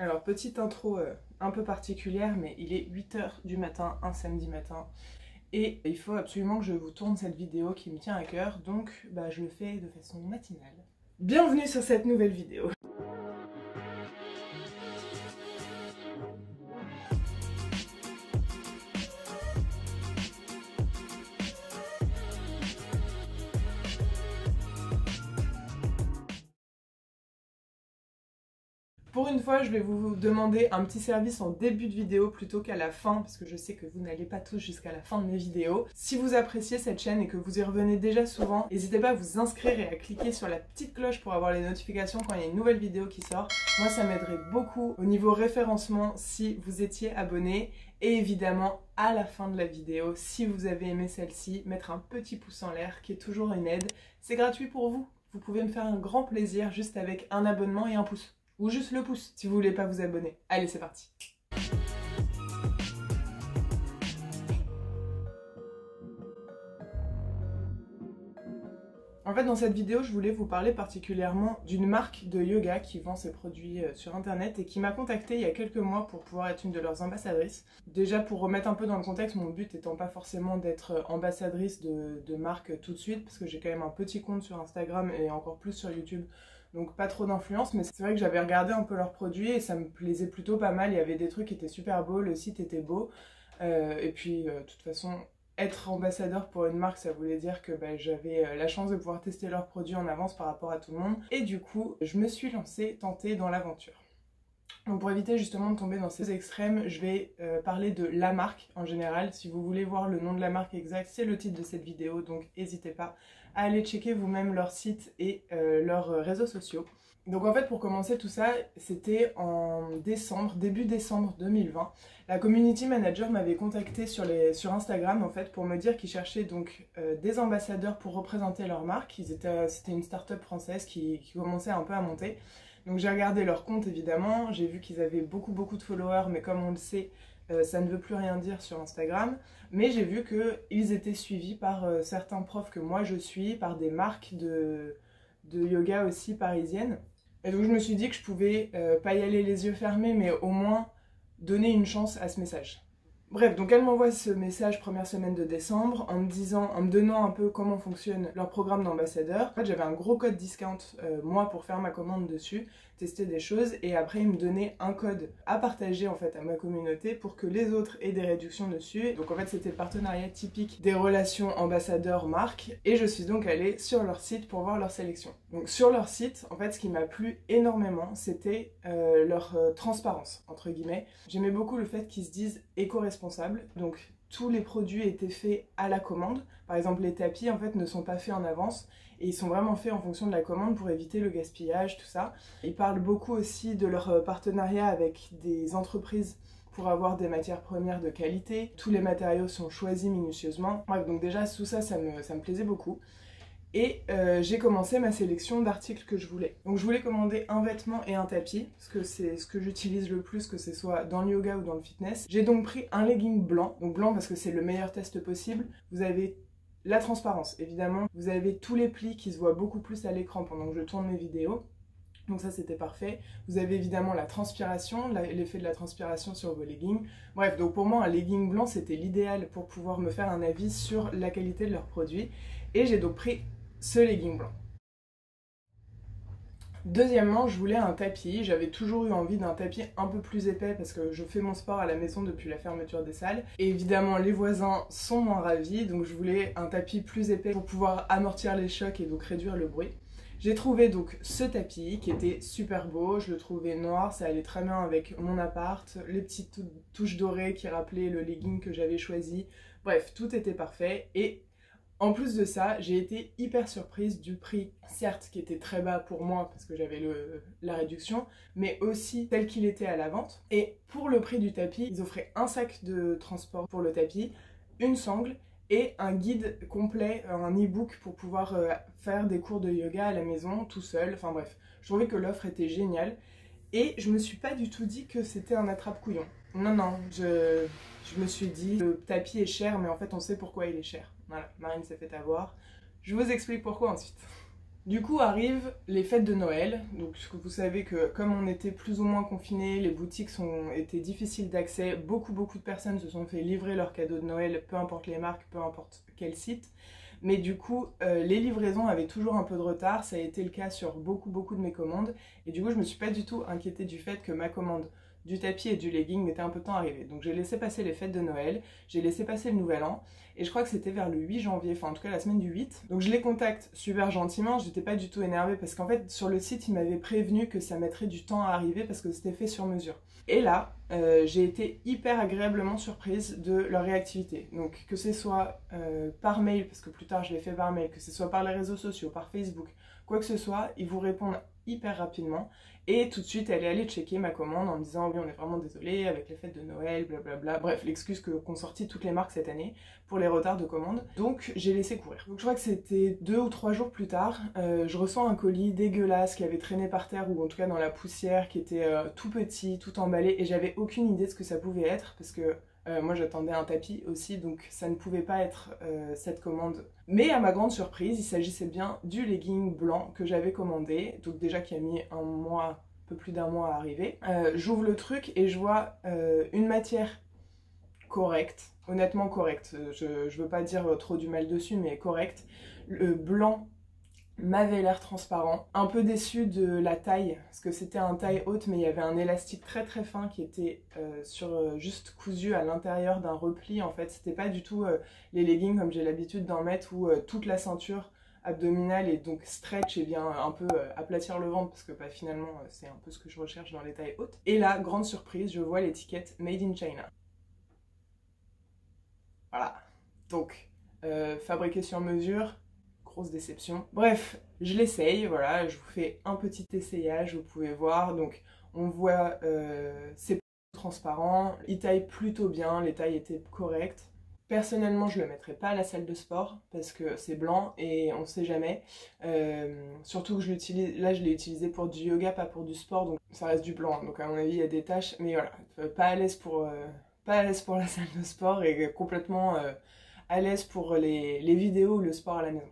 Alors, petite intro un peu particulière, mais il est 8 h du matin, un samedi matin. Et il faut absolument que je vous tourne cette vidéo qui me tient à cœur, donc je le fais de façon matinale. Bienvenue sur cette nouvelle vidéo. Pour une fois, je vais vous demander un petit service en début de vidéo plutôt qu'à la fin, parce que je sais que vous n'allez pas tous jusqu'à la fin de mes vidéos. Si vous appréciez cette chaîne et que vous y revenez déjà souvent, n'hésitez pas à vous inscrire et à cliquer sur la petite cloche pour avoir les notifications quand il y a une nouvelle vidéo qui sort. Moi, ça m'aiderait beaucoup au niveau référencement si vous étiez abonné. Et évidemment, à la fin de la vidéo, si vous avez aimé celle-ci, mettre un petit pouce en l'air qui est toujours une aide. C'est gratuit pour vous. Vous pouvez me faire un grand plaisir juste avec un abonnement et un pouce. Ou juste le pouce, si vous voulez pas vous abonner. Allez, c'est parti. En fait, dans cette vidéo, je voulais vous parler particulièrement d'une marque de yoga qui vend ses produits sur internet et qui m'a contactée il y a quelques mois pour pouvoir être une de leurs ambassadrices. Déjà, pour remettre un peu dans le contexte, mon but étant pas forcément d'être ambassadrice de marque tout de suite, parce que j'ai quand même un petit compte sur Instagram et encore plus sur YouTube. Donc pas trop d'influence, mais c'est vrai que j'avais regardé un peu leurs produits et ça me plaisait plutôt pas mal. Il y avait des trucs qui étaient super beaux, le site était beau. Et puis de toute façon, être ambassadeur pour une marque, ça voulait dire que j'avais la chance de pouvoir tester leurs produits en avance par rapport à tout le monde. Et du coup, je me suis lancée, tentée dans l'aventure. Donc pour éviter justement de tomber dans ces extrêmes, je vais parler de la marque en général. Si vous voulez voir le nom de la marque exact, c'est le titre de cette vidéo, donc n'hésitez pas à aller checker vous-même leur site et leurs réseaux sociaux. Donc en fait, pour commencer tout ça, c'était en décembre, début décembre 2020. La community manager m'avait contacté sur Instagram en fait pour me dire qu'ils cherchaient donc des ambassadeurs pour représenter leur marque. C'était une start-up française qui commençait un peu à monter. Donc j'ai regardé leur compte évidemment, j'ai vu qu'ils avaient beaucoup de followers, mais comme on le sait, ça ne veut plus rien dire sur Instagram. Mais j'ai vu qu'ils étaient suivis par certains profs que moi je suis, par des marques de yoga aussi parisiennes. Et donc je me suis dit que je pouvais pas y aller les yeux fermés, mais au moins donner une chance à ce message. Bref, donc elle m'envoie ce message première semaine de décembre en me donnant un peu comment fonctionne leur programme d'ambassadeur. En fait, j'avais un gros code discount, moi, pour faire ma commande dessus, tester des choses, et après, ils me donnaient un code à partager, en fait, à ma communauté pour que les autres aient des réductions dessus. Donc, en fait, c'était le partenariat typique des relations ambassadeur-marque, et je suis donc allée sur leur site pour voir leur sélection. Donc, sur leur site, en fait, ce qui m'a plu énormément, c'était leur transparence, entre guillemets. J'aimais beaucoup le fait qu'ils se disent éco-responsables, donc tous les produits étaient faits à la commande. Par exemple, les tapis en fait ne sont pas faits en avance et ils sont vraiment faits en fonction de la commande pour éviter le gaspillage, tout ça. Ils parlent beaucoup aussi de leur partenariat avec des entreprises pour avoir des matières premières de qualité. Tous les matériaux sont choisis minutieusement. Bref, donc déjà tout ça, ça me plaisait beaucoup. Et j'ai commencé ma sélection d'articles que je voulais. Donc je voulais commander un vêtement et un tapis, parce que c'est ce que j'utilise le plus, que ce soit dans le yoga ou dans le fitness. J'ai donc pris un legging blanc, donc blanc parce que c'est le meilleur test possible. Vous avez la transparence, évidemment. Vous avez tous les plis qui se voient beaucoup plus à l'écran pendant que je tourne mes vidéos. Donc ça c'était parfait. Vous avez évidemment la transpiration, l'effet de la transpiration sur vos leggings. Bref, donc pour moi un legging blanc c'était l'idéal pour pouvoir me faire un avis sur la qualité de leurs produits. Et j'ai donc pris ce legging blanc. Deuxièmement, je voulais un tapis. J'avais toujours eu envie d'un tapis un peu plus épais parce que je fais mon sport à la maison depuis la fermeture des salles. Et évidemment, les voisins sont moins ravis, donc je voulais un tapis plus épais pour pouvoir amortir les chocs et donc réduire le bruit. J'ai trouvé donc ce tapis qui était super beau, je le trouvais noir, ça allait très bien avec mon appart, les petites touches dorées qui rappelaient le legging que j'avais choisi. Bref, tout était parfait et en plus de ça, j'ai été hyper surprise du prix, certes qui était très bas pour moi parce que j'avais la réduction, mais aussi tel qu'il était à la vente. Et pour le prix du tapis, ils offraient un sac de transport pour le tapis, une sangle et un guide complet, un e-book pour pouvoir faire des cours de yoga à la maison tout seul. Enfin bref, je trouvais que l'offre était géniale et je me suis pas du tout dit que c'était un attrape-couillon. Non, je me suis dit le tapis est cher, mais en fait on sait pourquoi il est cher. Voilà, Marine s'est fait avoir. Je vous explique pourquoi ensuite. Du coup arrivent les fêtes de Noël, donc vous savez que comme on était plus ou moins confinés, les boutiques étaient difficiles d'accès, beaucoup de personnes se sont fait livrer leurs cadeaux de Noël, peu importe les marques, peu importe quel site. Mais du coup, les livraisons avaient toujours un peu de retard, ça a été le cas sur beaucoup de mes commandes, et du coup je me suis pas du tout inquiétée du fait que ma commande du tapis et du legging mettait un peu de temps à arriver. Donc j'ai laissé passer les fêtes de Noël, j'ai laissé passer le nouvel an, et je crois que c'était vers le 8 janvier, enfin en tout cas la semaine du 8. Donc je les contacte super gentiment, j'étais pas du tout énervée parce qu'en fait sur le site ils m'avaient prévenu que ça mettrait du temps à arriver parce que c'était fait sur mesure. Et là, j'ai été hyper agréablement surprise de leur réactivité. Donc que ce soit par mail, parce que plus tard je l'ai fait par mail, que ce soit par les réseaux sociaux, par Facebook, quoi que ce soit, ils vous répondent hyper rapidement. Et tout de suite, elle est allée checker ma commande en me disant oui, on est vraiment désolé avec les fêtes de Noël, blablabla. Bref, l'excuse qu'ont sorti toutes les marques cette année pour les retards de commande. Donc j'ai laissé courir. Donc je crois que c'était 2 ou 3 jours plus tard, je reçois un colis dégueulasse qui avait traîné par terre ou en tout cas dans la poussière, qui était tout petit, tout emballé, et j'avais aucune idée de ce que ça pouvait être parce que moi j'attendais un tapis aussi, donc ça ne pouvait pas être cette commande. Mais à ma grande surprise, il s'agissait bien du legging blanc que j'avais commandé, donc déjà qui a mis un mois, un peu plus d'un mois à arriver. J'ouvre le truc et je vois une matière correcte, honnêtement correcte. Je veux pas dire trop du mal dessus, mais correcte. Le blanc m'avait l'air transparent, un peu déçue de la taille, parce que c'était un taille haute, mais il y avait un élastique très fin qui était juste cousu à l'intérieur d'un repli. En fait, c'était pas du tout les leggings comme j'ai l'habitude d'en mettre, où toute la ceinture abdominale est donc stretch et vient un peu aplatir le ventre, parce que bah, finalement c'est un peu ce que je recherche dans les tailles hautes. Et là, grande surprise, je vois l'étiquette Made in China. Voilà, donc fabriqué sur mesure. Grosse déception. Bref, je l'essaye, voilà, je vous fais un petit essayage, vous pouvez voir. Donc on voit c'est transparent, il taille plutôt bien, les tailles étaient correctes. Personnellement, je le mettrais pas à la salle de sport parce que c'est blanc et on sait jamais. Surtout que je l'utilise, là je l'ai utilisé pour du yoga, pas pour du sport, donc ça reste du blanc. Donc à mon avis, il y a des taches, mais voilà, pas à l'aise pour la salle de sport et complètement à l'aise pour les vidéos ou le sport à la maison.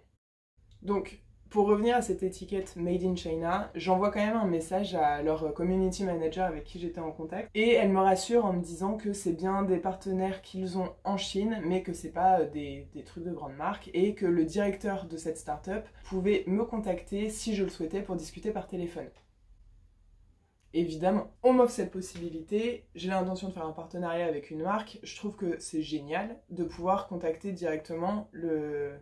Donc, pour revenir à cette étiquette Made in China, j'envoie quand même un message à leur community manager avec qui j'étais en contact, et elle me rassure en me disant que c'est bien des partenaires qu'ils ont en Chine, mais que c'est pas des trucs de grande marque, et que le directeur de cette start-up pouvait me contacter si je le souhaitais pour discuter par téléphone. Évidemment, on m'offre cette possibilité, j'ai l'intention de faire un partenariat avec une marque, je trouve que c'est génial de pouvoir contacter directement le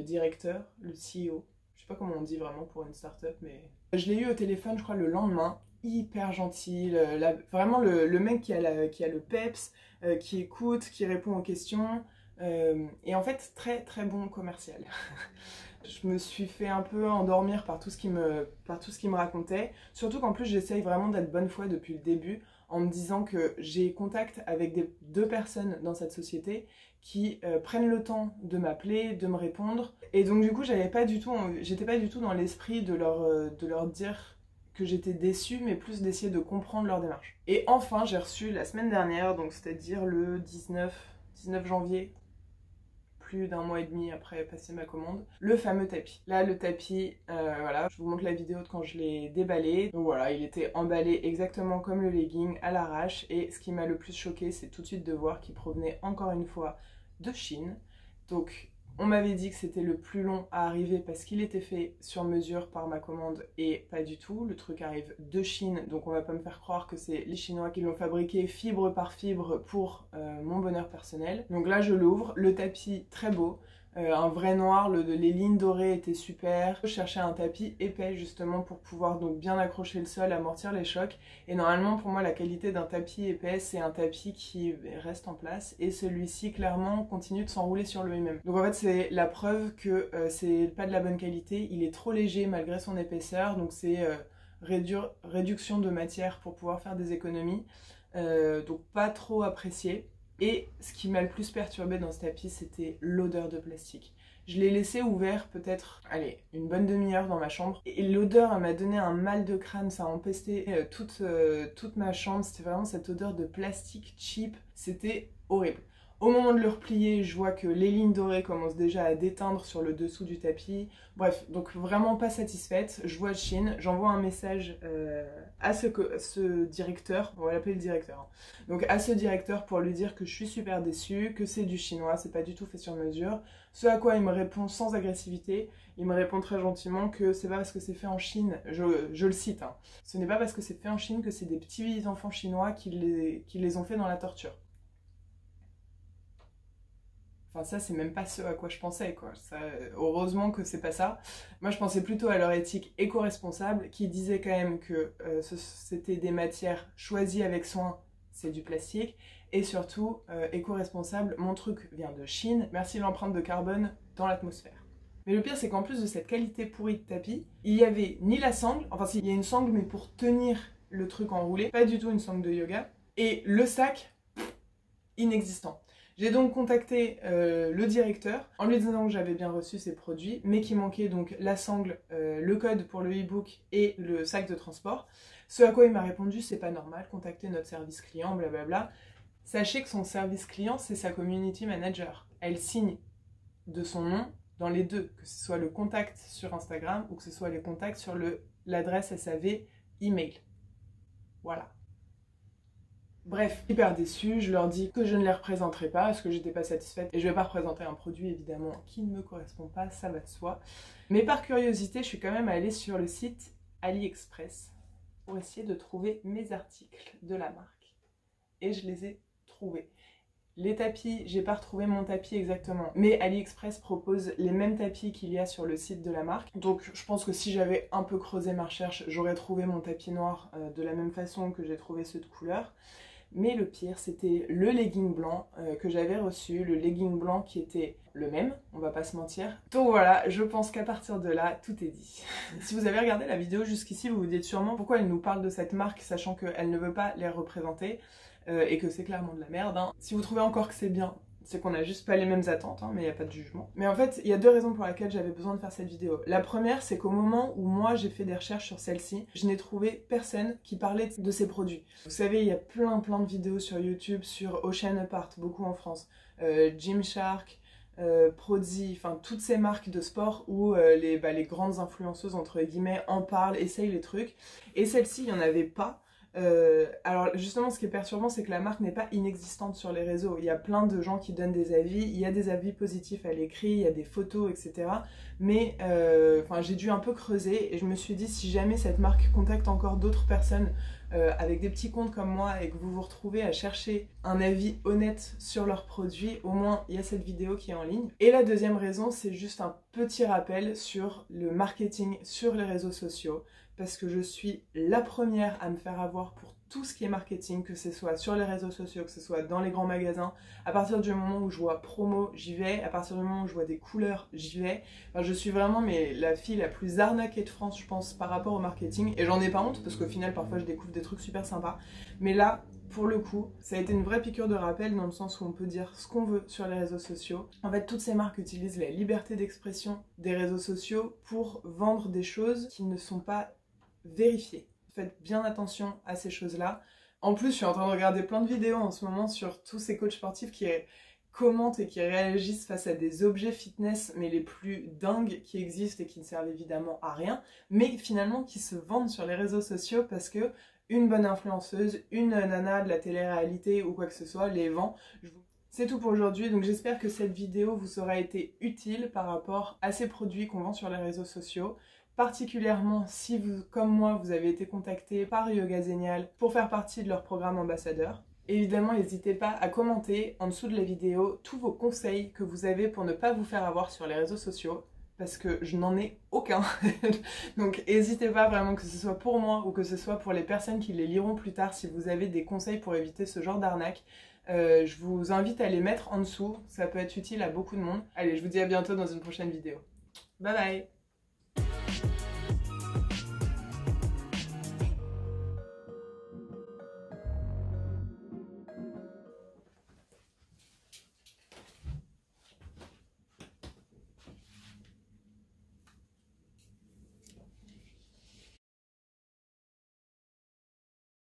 directeur, le CEO, je sais pas comment on dit vraiment pour une start-up, mais... Je l'ai eu au téléphone, je crois, le lendemain, hyper gentil, vraiment le mec qui a le peps, qui écoute, qui répond aux questions, et en fait, très bon commercial. Je me suis fait un peu endormir par tout ce qu'il me racontait, surtout qu'en plus j'essaye vraiment d'être bonne foi depuis le début, en me disant que j'ai contact avec deux personnes dans cette société qui prennent le temps de m'appeler, de me répondre. Et donc du coup, j'étais pas du tout dans l'esprit de leur dire que j'étais déçue, mais plus d'essayer de comprendre leur démarche. Et enfin, j'ai reçu la semaine dernière, donc c'est-à-dire le 19 janvier, plus d'un mois et demi après passer ma commande, le fameux tapis. Là, le tapis, voilà, je vous montre la vidéo de quand je l'ai déballé. Donc voilà, il était emballé exactement comme le legging, à l'arrache. Et ce qui m'a le plus choqué, c'est tout de suite de voir qu'il provenait encore une fois de Chine. Donc on m'avait dit que c'était le plus long à arriver parce qu'il était fait sur mesure par ma commande, et pas du tout. Le truc arrive de Chine, donc on va pas me faire croire que c'est les Chinois qui l'ont fabriqué fibre par fibre pour mon bonheur personnel. Donc là je l'ouvre, le tapis très beau, un vrai noir, les lignes dorées étaient super. Je cherchais un tapis épais justement pour pouvoir donc bien accrocher le sol, amortir les chocs. Et normalement pour moi la qualité d'un tapis épais, c'est un tapis qui reste en place, et celui-ci clairement continue de s'enrouler sur lui-même. Donc en fait c'est la preuve que c'est pas de la bonne qualité, il est trop léger malgré son épaisseur, donc c'est réduction de matière pour pouvoir faire des économies, donc pas trop apprécié. Et ce qui m'a le plus perturbé dans ce tapis, c'était l'odeur de plastique. Je l'ai laissé ouvert peut-être, allez, une bonne demi-heure dans ma chambre. Et l'odeur, elle m'a donné un mal de crâne, ça a empesté toute ma chambre. C'était vraiment cette odeur de plastique cheap. C'était horrible. Au moment de le replier, je vois que les lignes dorées commencent déjà à déteindre sur le dessous du tapis. Bref, donc vraiment pas satisfaite. Je vois Shein, j'envoie un message à ce directeur, on va l'appeler le directeur. Hein. Donc à ce directeur pour lui dire que je suis super déçue, que c'est du chinois, c'est pas du tout fait sur mesure. Ce à quoi il me répond sans agressivité, il me répond très gentiment que c'est pas parce que c'est fait en Chine, je le cite, hein. Ce n'est pas parce que c'est fait en Chine que c'est des petits enfants chinois qui les ont fait dans la torture. Enfin ça c'est même pas ce à quoi je pensais quoi. Ça, heureusement que c'est pas ça. Moi je pensais plutôt à leur éthique éco-responsable qui disait quand même que c'était des matières choisies avec soin, c'est du plastique. Et surtout éco-responsable, mon truc vient de Chine, merci l'empreinte de carbone dans l'atmosphère. Mais le pire c'est qu'en plus de cette qualité pourrie de tapis, il y avait ni la sangle, enfin si, il y a une sangle mais pour tenir le truc enroulé, pas du tout une sangle de yoga, et le sac, inexistant. J'ai donc contacté le directeur en lui disant que j'avais bien reçu ces produits, mais qu'il manquait donc la sangle, le code pour le e-book et le sac de transport. Ce à quoi il m'a répondu, c'est pas normal, contactez notre service client, blablabla. Sachez que son service client, c'est sa community manager. Elle signe de son nom dans les deux, que ce soit le contact sur Instagram ou que ce soit les contacts sur l'adresse SAV email. Voilà. Bref, hyper déçue, je leur dis que je ne les représenterai pas parce que j'étais pas satisfaite et je vais pas représenter un produit évidemment qui ne me correspond pas, ça va de soi. Mais par curiosité, je suis quand même allée sur le site AliExpress pour essayer de trouver mes articles de la marque. Et je les ai trouvés. Les tapis, j'ai pas retrouvé mon tapis exactement, mais AliExpress propose les mêmes tapis qu'il y a sur le site de la marque. Donc je pense que si j'avais un peu creusé ma recherche, j'aurais trouvé mon tapis noir de la même façon que j'ai trouvé ceux de couleur. Mais le pire, c'était le legging blanc que j'avais reçu, le legging blanc qui était le même, on va pas se mentir. Donc voilà, je pense qu'à partir de là, tout est dit. Si vous avez regardé la vidéo jusqu'ici, vous vous dites sûrement pourquoi elle nous parle de cette marque, sachant qu'elle ne veut pas les représenter, et que c'est clairement de la merde. Hein. Si vous trouvez encore que c'est bien, c'est qu'on a juste pas les mêmes attentes, hein, mais il n'y a pas de jugement. Mais en fait, il y a deux raisons pour lesquelles j'avais besoin de faire cette vidéo. La première, c'est qu'au moment où moi j'ai fait des recherches sur celle-ci, je n'ai trouvé personne qui parlait de ces produits. Vous savez, il y a plein de vidéos sur YouTube, sur Ocean Apart, beaucoup en France, Gymshark, Prodigy, enfin toutes ces marques de sport où les grandes influenceuses, entre guillemets, en parlent, essayent les trucs. Et celle-ci, il n'y en avait pas. Alors justement ce qui est perturbant c'est que la marque n'est pas inexistante sur les réseaux, il y a plein de gens qui donnent des avis, il y a des avis positifs à l'écrit, il y a des photos etc. Mais j'ai dû un peu creuser et je me suis dit si jamais cette marque contacte encore d'autres personnes avec des petits comptes comme moi et que vous vous retrouvez à chercher un avis honnête sur leurs produits, au moins il y a cette vidéo qui est en ligne. Et la deuxième raison c'est juste un petit rappel sur le marketing sur les réseaux sociaux. Parce que je suis la première à me faire avoir pour tout ce qui est marketing, que ce soit sur les réseaux sociaux, que ce soit dans les grands magasins. À partir du moment où je vois promo, j'y vais. À partir du moment où je vois des couleurs, j'y vais. Enfin, je suis vraiment la fille la plus arnaquée de France, je pense, par rapport au marketing. Et j'en ai pas honte, parce qu'au final, parfois, je découvre des trucs super sympas. Mais là, pour le coup, ça a été une vraie piqûre de rappel dans le sens où on peut dire ce qu'on veut sur les réseaux sociaux. En fait, toutes ces marques utilisent la liberté d'expression des réseaux sociaux pour vendre des choses qui ne sont pas vérifiez. Faites bien attention à ces choses-là. En plus, je suis en train de regarder plein de vidéos en ce moment sur tous ces coachs sportifs qui commentent et qui réagissent face à des objets fitness, mais les plus dingues qui existent et qui ne servent évidemment à rien, mais finalement qui se vendent sur les réseaux sociaux parce que une bonne influenceuse, une nana de la télé-réalité ou quoi que ce soit les vend. C'est tout pour aujourd'hui, donc j'espère que cette vidéo vous aura été utile par rapport à ces produits qu'on vend sur les réseaux sociaux. Particulièrement si vous, comme moi, vous avez été contacté par Yoga Zenial pour faire partie de leur programme ambassadeur. Évidemment, n'hésitez pas à commenter en dessous de la vidéo tous vos conseils que vous avez pour ne pas vous faire avoir sur les réseaux sociaux, parce que je n'en ai aucun. Donc n'hésitez pas vraiment, que ce soit pour moi ou que ce soit pour les personnes qui les liront plus tard, si vous avez des conseils pour éviter ce genre d'arnaque. Je vous invite à les mettre en dessous, ça peut être utile à beaucoup de monde. Allez, je vous dis à bientôt dans une prochaine vidéo. Bye bye!